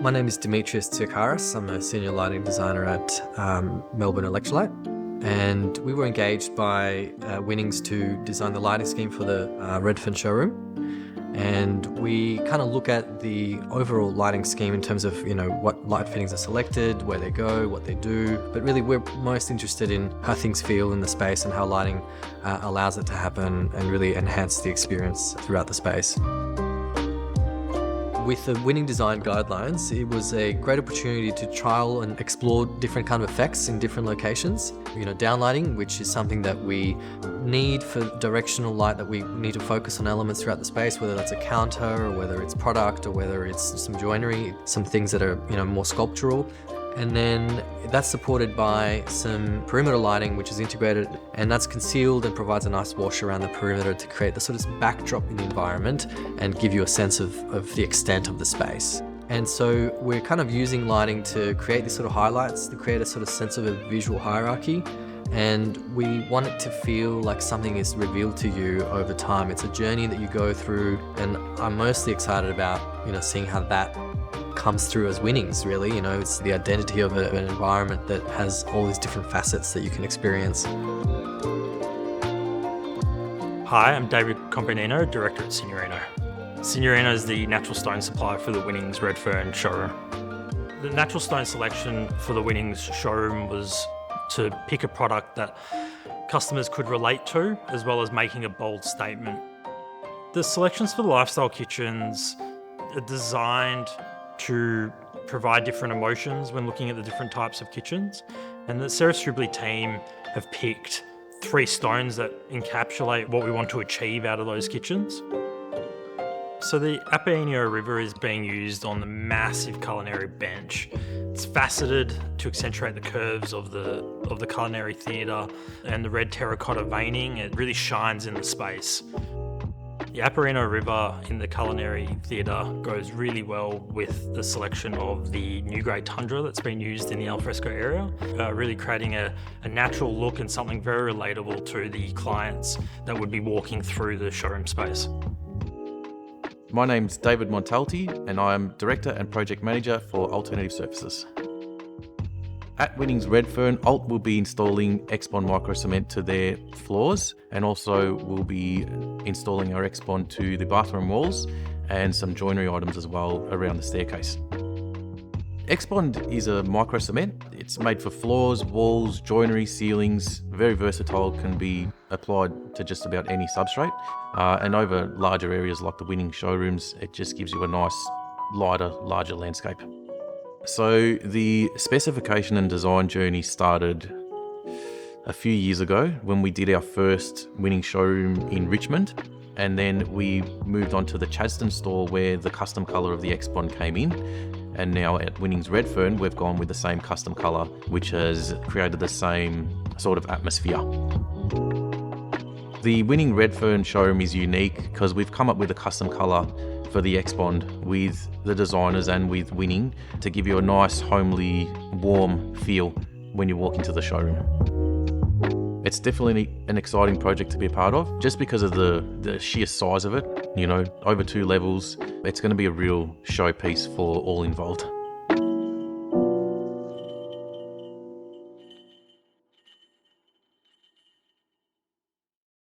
My name is Dimitrios Tsiokaras. I'm a senior lighting designer at Melbourne Electrolight. And we were engaged by Winnings to design the lighting scheme for the Redfern showroom. And we kind of look at the overall lighting scheme in terms of, what light fittings are selected, where they go, what they do. But really, we're most interested in how things feel in the space and how lighting allows it to happen and really enhance the experience throughout the space. With the Winning Design Guidelines, it was a great opportunity to trial and explore different kind of effects in different locations. Downlighting, which is something that we need for directional light, that we need to focus on elements throughout the space, whether that's a counter or whether it's product or whether it's some joinery, some things that are more sculptural. And then that's supported by some perimeter lighting, which is integrated, and that's concealed and provides a nice wash around the perimeter to create the sort of backdrop in the environment and give you a sense of the extent of the space. And so we're kind of using lighting to create these sort of highlights, to create a sort of sense of a visual hierarchy. And we want it to feel like something is revealed to you over time. It's a journey that you go through, and I'm mostly excited about, seeing how that comes through as Winnings, really. It's the identity of an environment that has all these different facets that you can experience. Hi, I'm David Compagnino, Director at Signorino. Signorino is the natural stone supplier for the Winnings Redfern showroom. The natural stone selection for the Winnings showroom was to pick a product that customers could relate to, as well as making a bold statement. The selections for the lifestyle kitchens are designed to provide different emotions when looking at the different types of kitchens. And the Sarah Stribley team have picked 3 stones that encapsulate what we want to achieve out of those kitchens. So the Ambiance river is being used on the massive culinary bench. It's faceted to accentuate the curves of the culinary theatre, and the red terracotta veining, it really shines in the space. The Ambiance river in the culinary theatre goes really well with the selection of the new grade tundra that's been used in the alfresco area, really creating a natural look and something very relatable to the clients that would be walking through the showroom space. My name's David Montalti, and I'm Director and Project Manager for Alternative Surfaces. At Winnings Redfern, Alt will be installing Expond Microcement to their floors, and also will be installing our Expond to the bathroom walls and some joinery items as well around the staircase. Expond is a microcement. It's made for floors, walls, joinery, ceilings, very versatile, can be applied to just about any substrate. And over larger areas like the Winning showrooms, it just gives you a nice, lighter, larger landscape. So the specification and design journey started a few years ago when we did our first Winning showroom in Richmond, and then we moved on to the Chadstone store where the custom colour of the Expond came in, and now at Winnings Redfern we've gone with the same custom colour, which has created the same sort of atmosphere. The Winning Redfern showroom is unique because we've come up with a custom colour for the Expond with the designers and with Winning to give you a nice, homely, warm feel when you walk into the showroom. It's definitely an exciting project to be a part of, just because of the sheer size of it, over 2 levels. It's going to be a real showpiece for all involved.